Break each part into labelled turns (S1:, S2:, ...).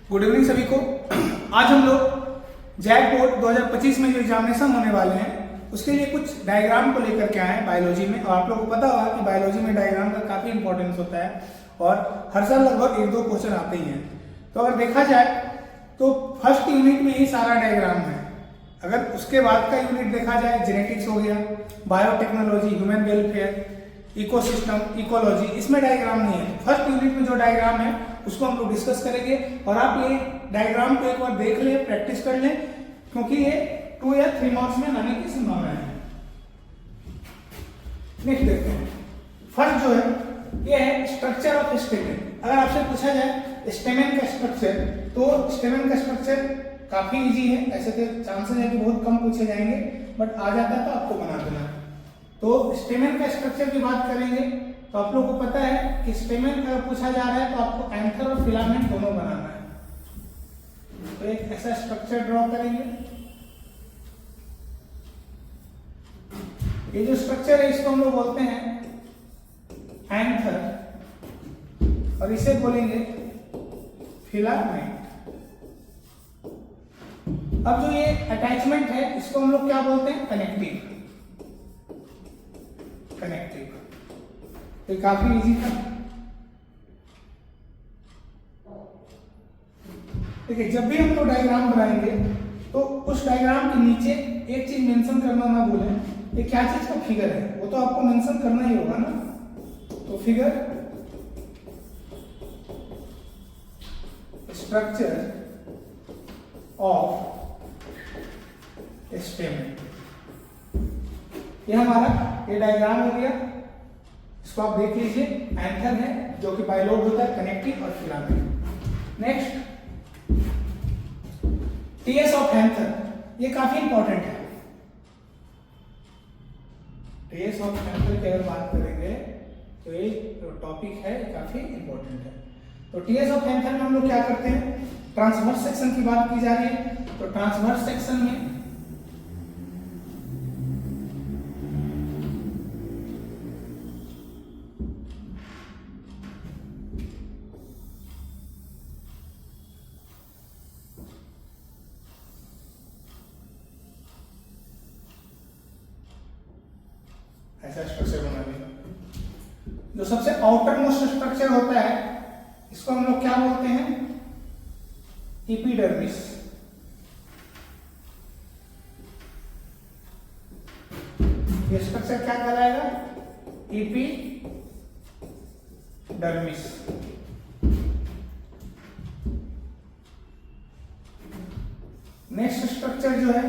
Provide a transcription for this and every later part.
S1: Good evening सभी को। आज हम लोग जैक बोर्ड 2025 में जो एग्जामिनेशन होने वाले हैं उसके लिए कुछ डायग्राम को लेकर के आए हैं बायोलॉजी में। और आप लोगों को पता होगा कि बायोलॉजी में डायग्राम का काफी इंपॉर्टेंस होता है और हर साल लगभग 1-2 क्वेश्चन आते ही हैं। तो अगर देखा जाए तो फर्स्ट यूनिट में ही सारा डायग्राम है। अगर उसके बाद का यूनिट देखा जाए, जेनेटिक्स हो गया, biotechnology, human welfare, ecosystem, ecology, इसमें डायग्राम नहीं है। फर्स्ट यूनिट में जो डायग्राम है उसको हम लोग डिस्कस करेंगे और आप ये डायग्राम को एक बार देख लें, प्रैक्टिस कर लें, क्योंकि ये 2 या 3 मार्क्स में आने की संभावना है। नेक्स्ट देखते हैं। फर्स्ट जो है ये है स्ट्रक्चर ऑफ स्टेमेन। अगर आपसे पूछा जाए स्टेमेन का स्ट्रक्चर, तो स्टेमेन का स्ट्रक्चर काफी इजी है। ऐसे तो चांसेस है कि बहुत कम पूछे जाएंगे, बट आ जाता है तो आपको बना देना है। तो स्टेमेन का स्ट्रक्चर की बात करेंगे तो आप लोगों को पता है कि स्टेमेन अगर पूछा जा रहा है तो आपको एंथर और फिलामेंट दोनों बनाना है। तो एक ऐसा स्ट्रक्चर ड्रॉ करेंगे। ये जो स्ट्रक्चर है इसको हम लोग बोलते हैं एंथर और इसे बोलेंगे फिलामेंट। अब जो ये अटैचमेंट है इसको हम लोग क्या बोलते हैं? कनेक्टिव। तो काफी इजी था। देखिए, जब भी हम लोग डायग्राम बनाएंगे तो उस डायग्राम के नीचे एक चीज मेंशन करना ना भूलें, ये क्या चीज का फिगर है, वो तो आपको मेंशन करना ही होगा ना। तो फिगर स्ट्रक्चर ऑफ स्टेमेन, ये हमारा ये डायग्राम हो गया। इसको आप देख लीजिए, एंथर है जो कि बाइलोब होता है, कनेक्टिव और filament. Next TS of anther, ये काफी इंपॉर्टेंट है। टीएस ऑफ एंथर की अगर बात करेंगे तो ये टॉपिक है, काफी इंपॉर्टेंट है। तो टीएस ऑफ एंथर में हम लोग क्या करते हैं? ट्रांसवर्स सेक्शन की बात की जा रही है। तो ट्रांसवर्स सेक्शन में ऐसा स्ट्रक्चर बना देगा। जो सबसे आउटर मोस्ट स्ट्रक्चर होता है इसको हम लोग क्या बोलते हैं? एपिडर्मिस। ये स्ट्रक्चर क्या कहलाएगा? एपिडर्मिस। नेक्स्ट स्ट्रक्चर जो है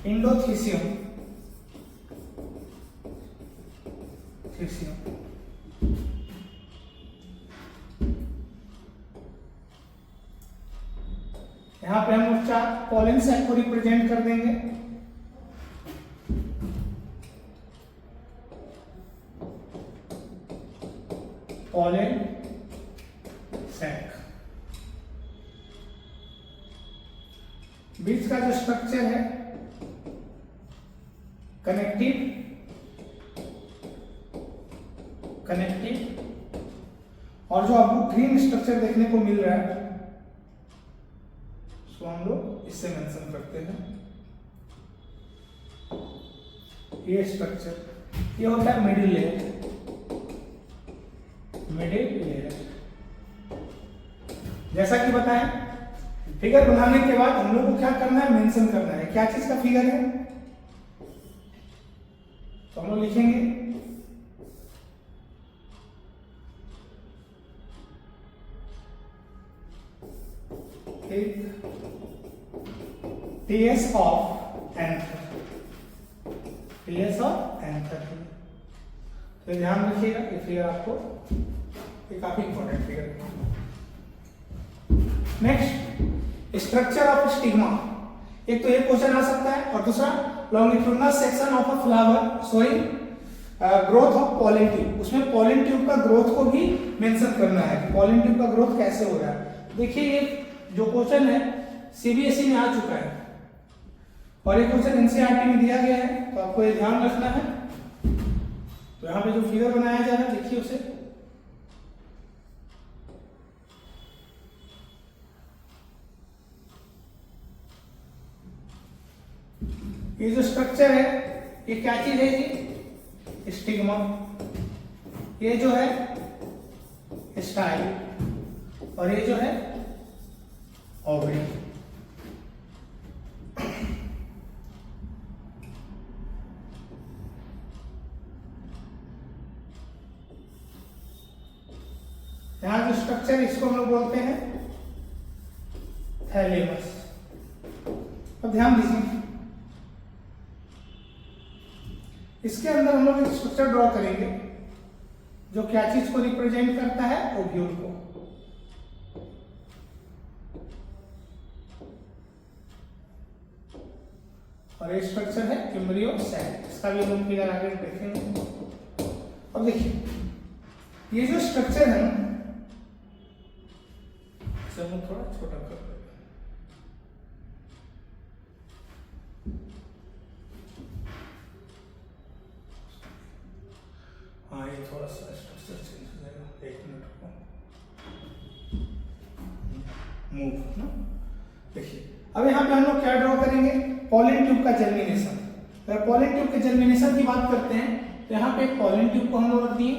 S1: इंडोथीसियम। यहां पे हम लोग 4 पॉलन सेक को रिप्रेजेंट कर देंगे। पॉलन सेक। बीच का जो स्ट्रक्चर है कनेक्टिव और जो आपको ग्रीन स्ट्रक्चर देखने को मिल रहा है उसको हम लोग इससे मेंशन करते हैं। ये स्ट्रक्चर ये होता है मिडिल लेयर। जैसा कि बताएं, फिगर बनाने के बाद हम लोग को क्या करना है? मेंशन करना है क्या चीज का फिगर है। तो हम लोग लिखेंगे टीएस ऑफ एंथर। तो ध्यान रखिएगा, ये फिगर आपको ये काफी इंपॉर्टेंट फिगर है। Next structure of stigma. एक तो ये क्वेश्चन आ सकता है और दूसरा longitudinal section of a flower showing growth of pollen tube. उसमें पॉलन ट्यूब का ग्रोथ को भी मेंशन करना है कि पॉलन ट्यूब का ग्रोथ कैसे हो रहा है। देखिए, ये जो क्वेश्चन है सीबीएसई में आ चुका है और एक क्वेश्चन एनसीईआरटी में दिया गया है, तो आपको ये ध्यान रखना है। तो यहाँ पे जो फिगर बनाया जा रहा है देखिए उसे, ये जो स्ट्रक्चर है ये क्या चीज है जी? स्टिग्मा। ये जो है स्टाइल, और ये जो है ओवरी। यहां जो स्ट्रक्चर इसको हम लोग बोलते हैं थैलेमस। अब ध्यान दीजिए, इसके अंदर हम लोग एक स्ट्रक्चर ड्रॉ करेंगे जो क्या चीज को रिप्रेजेंट करता है? ओव्यूल को। और ये स्ट्रक्चर है एम्ब्रियो सैक, इसका भी हम फिगर आगे देखेंगे। अब देखिए ये जो स्ट्रक्चर है ना, इसे हम थोड़ा छोटा कर देते हैं। हाँ ये थोड़ा सा स्ट्रक्चर चेंज हो जाएगा, एक मिनट को मूव ना। देखिए अब यहाँ पे हम लोग क्या ड्रॉ करेंगे? पॉलन ट्यूब का जर्मिनेशन। अगर पॉलन ट्यूब के जर्मिनेशन की बात करते हैं तो यहाँ पे पॉलन ट्यूब को हम लोग रख दिए,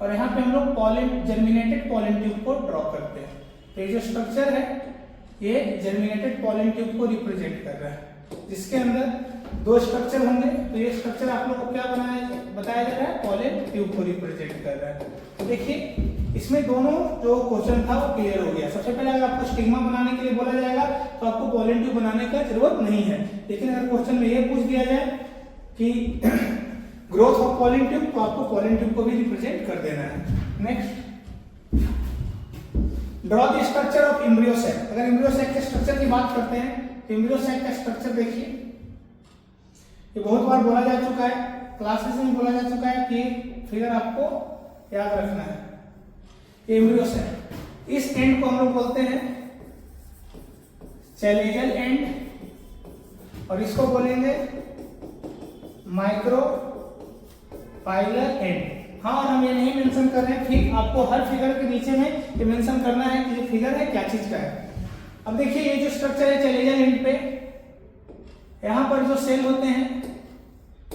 S1: और यहाँ पे हम लोग पॉलन जर्मिनेटेड पॉलन ट्यूब को ड्रॉ करते हैं। तो ये जो स्ट्रक्चर है ये जर्मिनेटेड पॉलन ट्यूब को रिप्रेजेंट कर रहा है, जिसके अंदर दो स्ट्रक्चर होंगे। तो ये स्ट्रक्चर आप लोग को क्या बताया जा रहा है? पॉलन ट्यूब को रिप्रेजेंट कर रहा है। तो देखिए इसमें दोनों जो क्वेश्चन था वो क्लियर हो गया। सबसे पहले अगर आपको स्टिग्मा बनाने के लिए बोला जाएगा तो आपको पॉलन ट्यूब बनाने का जरूरत नहीं है, लेकिन अगर क्वेश्चन में ये पूछ दिया जाए कि ग्रोथ ऑफ पॉलन ट्यूब, तो आपको पॉलन ट्यूब को भी रिप्रेजेंट कर देना है। Next, draw the structure of embryo sac. अगर एम्ब्रियो सैक के स्ट्रक्चर की बात करते हैं तो एम्ब्रियो सैक का स्ट्रक्चर देखिए, ये बहुत बार बोला जा चुका है, क्लासेस में बोला जा चुका है कि फिगर आपको याद रखना है। एम्ब्रियो सैक, इस एंड को हम लोग बोलते हैं चैलेजल एंड, और इसको बोलेंगे माइक्रो पाइलर एंड। हाँ, और हम ये नहीं मेंशन कर रहे हैं, ठीक आपको हर फिगर के नीचे में ये मेंशन करना है कि ये फिगर है क्या चीज का है। अब देखिए ये जो स्ट्रक्चर है चैलेजल एंड पे, यहां पर जो सेल होते हैं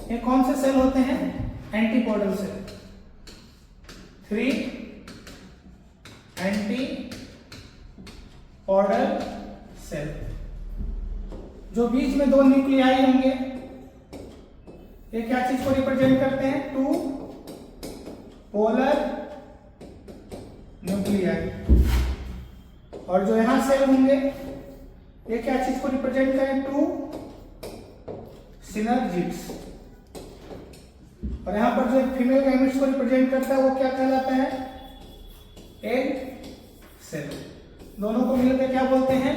S1: ये कौन से सेल होते हैं? Antipodal cell. 3 एंटीपोडल सेल, जो बीच में दो न्यूक्लियाई होंगे, ये क्या चीज को रिप्रेजेंट करते हैं? 2 पोलर न्यूक्लियाई। और जो यहां सेल होंगे ये क्या चीज को रिप्रेजेंट करें? 2 सिनर्जिड्स। और यहां पर जो फीमेल गैमेट्स को रिप्रेजेंट करता है वो क्या कहलाता है? Egg cell. दोनों को मिलकर क्या बोलते हैं?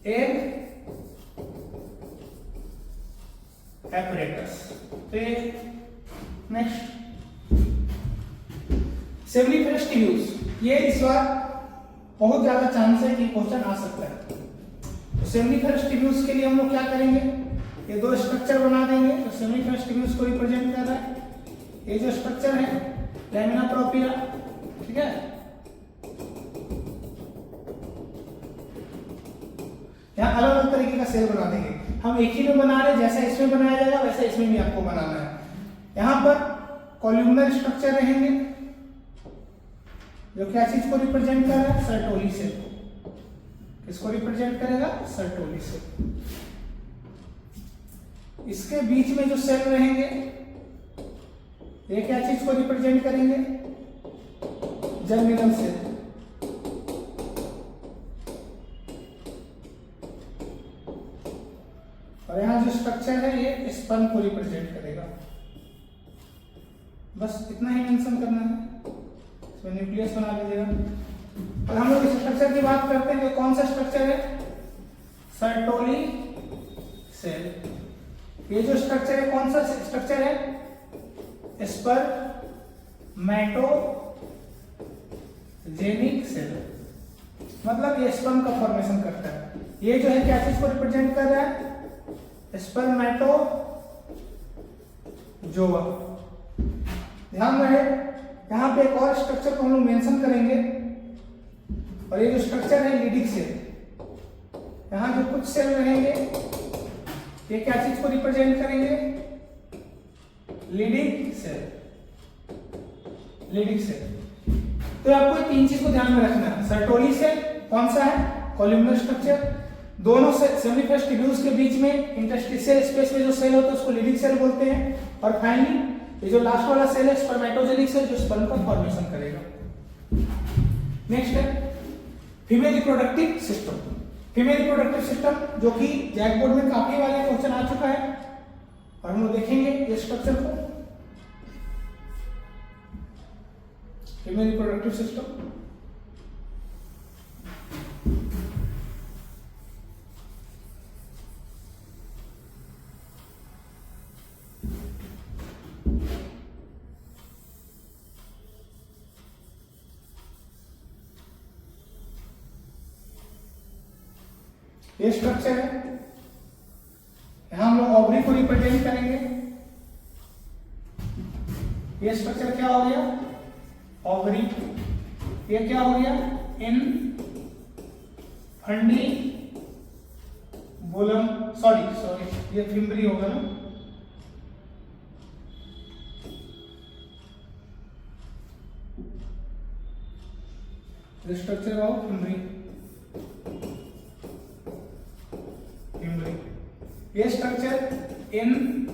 S1: Egg apparatus. Next, seminiferous tubes, ये इस बार बहुत ज्यादा चांस है कि क्वेश्चन आ सकता है। तो सेमिनिफरस ट्यूब्स के लिए हम लोग क्या करेंगे? ये दो स्ट्रक्चर बना देंगे। तो सेमिनिफरस ट्यूब्स को रिप्रेजेंट कर रहा है ये जो स्ट्रक्चर है लैमिना प्रोपिया, ठीक है। यहाँ अलग अलग तरीके का सेल बना देंगे। हम एक ही में बना रहे, जैसा इसमें बनाया जाएगा वैसा इसमें भी आपको बनाना है। यहाँ पर कॉल्यूमनर स्ट्रक्चर रहेंगे जो क्या चीज को रिप्रेजेंट कर रहा है? Sertoli cell. किसको रिप्रेजेंट करेगा? Sertoli cell. इसके बीच में जो सेल रहेंगे ये क्या चीज को रिप्रेजेंट करेंगे? Germinal cell. और यहां जो स्ट्रक्चर है ये स्पर्म को रिप्रेजेंट करेगा। बस इतना ही मेंशन करना है, इसमें न्यूक्लियस बना लीजिएगा। और हम लोग इस स्ट्रक्चर की बात करते हैं, कौन सा स्ट्रक्चर है? Sertoli cell. ये जो स्ट्रक्चर है कौन सा स्ट्रक्चर है? Spermatogenic cell. मतलब ये स्पर्म का फॉर्मेशन करता है। ये जो है क्या चीज को रिप्रेजेंट कर रहा है? स्पर्मेटोजोआ। ध्यान रहे यहाँ पे एक और स्ट्रक्चर को हम लोग मेंशन करेंगे, और ये जो स्ट्रक्चर है लीडिंग सेल। यहाँ जो कुछ सेल रहेंगे ये क्या चीज को रिप्रेजेंट करेंगे? Leading cell. लीडिंग सेल तो आपको तीन चीज को ध्यान में रखना है। सर्टोली सेल कौन सा है? Columnar structure. दोनों से सेमिफेस ट्यूब्यूल्स के बीच में इंटरस्टिशियल स्पेस में जो सेल होता है उसको लीडिंग सेल बोलते हैं। और फाइनली ये जो लास्ट वाला सेल है स्पर्मेटोजेनिक सेल, जो स्पर्म का फॉर्मेशन करेगा। नेक्स्ट है female reproductive system. Female reproductive system जो कि जैक बोर्ड में काफी वाले क्वेश्चन आ चुका है, और हम लोग देखेंगे ये स्ट्रक्चर को। फीमेल रिप्रोडक्टिव सिस्टम ये स्ट्रक्चर है। यहां हम लोग ओवरी को रिप्रेजेंट करेंगे। ये स्ट्रक्चर क्या हो गया? ओवरी। ये क्या हो गया? इनफंडिबुलम। सॉरी ये फिम्बरी होगा ना। Structure of fimbriae. ये स्ट्रक्चर इनफंडिबुलम।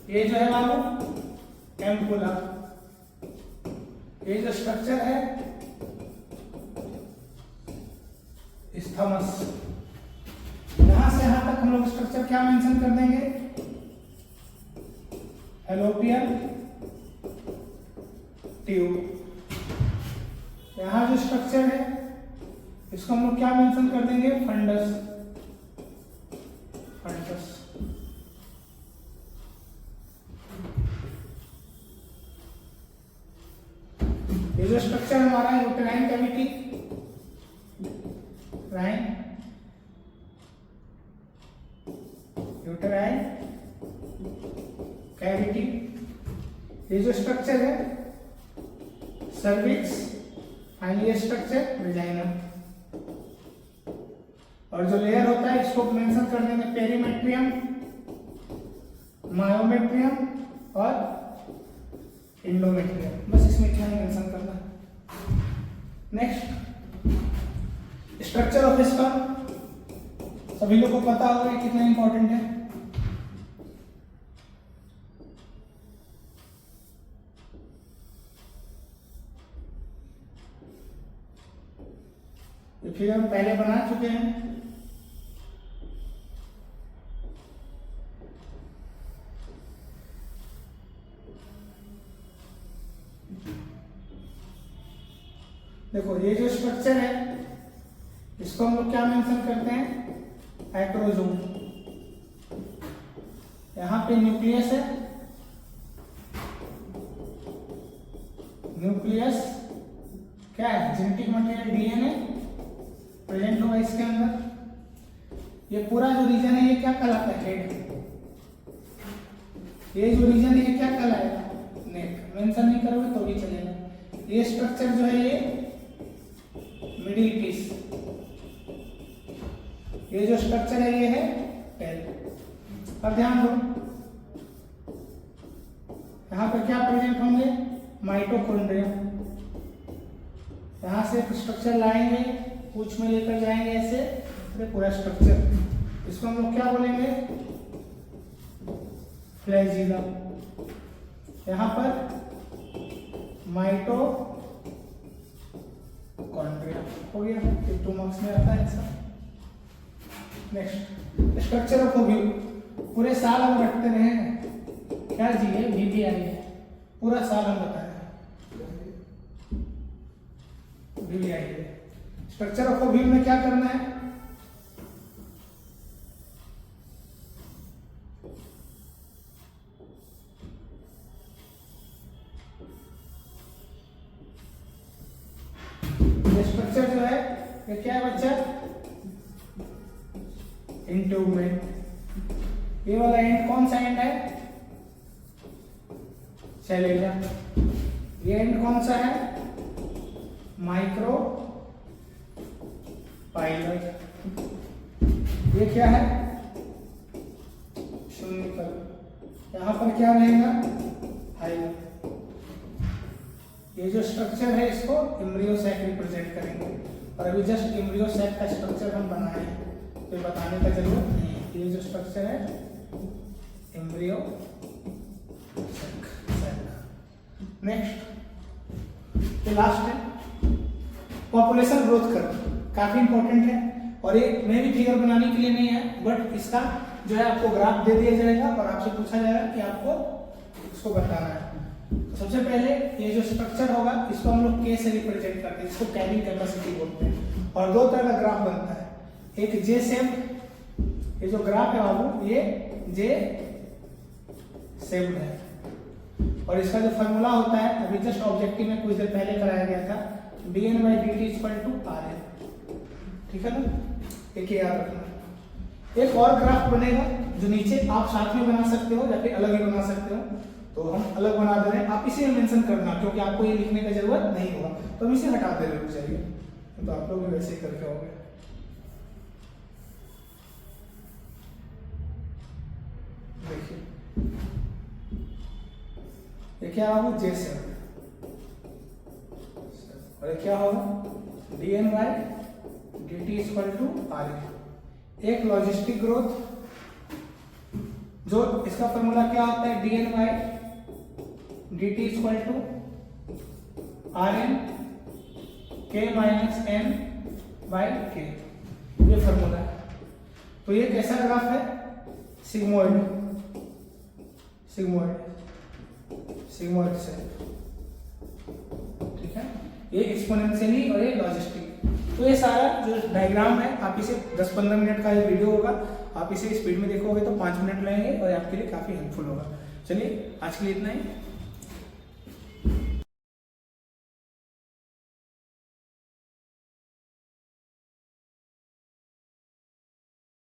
S1: ये जो है बाबू एम्पुला। ये जो स्ट्रक्चर है स्थमस। यहां से यहां तक हम लोग स्ट्रक्चर क्या मेंशन कर देंगे? Fallopian tube. यहां जो स्ट्रक्चर है इसको हम लोग क्या मेंशन कर देंगे? फंडस। फंडस। ये जो स्ट्रक्चर हमारा है यूटेराइन कैविटी। Uterine cavity. ये जो स्ट्रक्चर है सर्विक्स। Finally structure वेजाइनम। और जो लेयर होता है इसको मेंशन कर देंगे पेरीमेट्रियम, मायोमेट्रियम और इंडोमेट्रियम। बस इसमें क्या मेंशन करना है। Next structure of sperm. सभी लोग को पता होगा कितना इंपॉर्टेंट है। ये फिगर हम पहले बना चुके हैं। देखो ये जो स्ट्रक्चर है इसको हम लोग क्या मेंशन करते हैं? एक्रोजोम। यहां पे न्यूक्लियस है। न्यूक्लियस क्या है? जेनेटिक मटेरियल डीएनए प्रेजेंट होगा इसके अंदर। ये पूरा जो रीजन है ये क्या कहलाता है? हेड। ये जो रीजन है ये क्या कहलाएगा? नेक। मेंशन नहीं करोगे तो भी चलेगा। ये स्ट्रक्चर जो है ये मिडिल पीस। ये जो स्ट्रक्चर है ये है टेल। अब ध्यान दो यहां पर क्या प्रेजेंट होंगे? माइटोकॉन्ड्रिया। यहां से स्ट्रक्चर लाएंगे, पूछ में लेकर जाएंगे ऐसे पूरा स्ट्रक्चर। इसको हम लोग क्या बोलेंगे? फ्लैजिलम। यहां पर माइटोकॉन्ड्रिया हो गया। 2 मार्क्स में आता है ऐसा। Next structure of ovule. पूरे साल हम रखते रहे क्या जी? ये VVI है। पूरा साल हम बताए VVI है। स्ट्रक्चर ऑफ ओव्यूल में क्या करना है? स्ट्रक्चर जो है ये क्या है बच्चा? ट्यूब में। ये वाला एंड कौन सा एंड है? चलेगा। ये एंड कौन सा है? माइक्रो पाइलर। ये क्या है? शून्यकल। यहां पर क्या रहेगा? हाइलर। ये जो स्ट्रक्चर है इसको एम्ब्रियो सैक रिप्रेजेंट करेंगे, और अभी जस्ट एम्ब्रियो सैक का स्ट्रक्चर हम बनाए हैं, तो बताने का जरूरत नहीं है। ये जो स्ट्रक्चर है एम्ब्रियो सैक। नेक्स्ट ये लास्ट है पॉपुलेशन ग्रोथ कर्व, काफी इंपॉर्टेंट है, और ये मैं भी फिगर बनाने के लिए नहीं है, बट इसका जो है आपको ग्राफ दे दिया जाएगा और आपसे पूछा जाएगा कि आपको इसको बताना है। तो सबसे पहले ये जो स्ट्रक्चर होगा इसको हम लोग के से रिप्रेजेंट करते हैं, इसको कैरिंग कैपेसिटी बोलते हैं, और दो तरह का ग्राफ बनता है, एक जे शेप, ये जो ग्राफ है बाबू ये जे शेप है, और इसका जो फॉर्मूला होता है अभी जस्ट ऑब्जेक्टिव में कुछ देर पहले कराया गया था, dn/dt = Rn। ठीक है ना, एक याद रखना। एक और ग्राफ बनेगा जो नीचे आप साथ में बना सकते हो या फिर अलग ही बना सकते हो, तो हम अलग बना दे रहे हैं, आप इसे मेंशन करना क्योंकि आपको ये लिखने का जरूरत नहीं होगा, तो हम इसे हटा दे रहे चाहिए, तो आप लोग भी वैसे ही करके होंगे। देखिए ये क्या होगा? जे शेप, और ये क्या होगा? dn/dt = Rn। एक लॉजिस्टिक ग्रोथ, जो इसका फॉर्मूला क्या होता है? dn/dt = Rn k - n/k, ये फॉर्मूला है। तो ये कैसा ग्राफ है? सिग्मोइड से, ठीक है, ये एक्सपोनेंशियली और ये लॉजिस्टिक। तो ये सारा जो डायग्राम है, आप इसे 10-15 मिनट का ये वीडियो होगा, आप इसे स्पीड में देखोगे तो 5 मिनट लगेंगे और आपके लिए काफी हेल्पफुल होगा। चलिए आज के लिए इतना ही।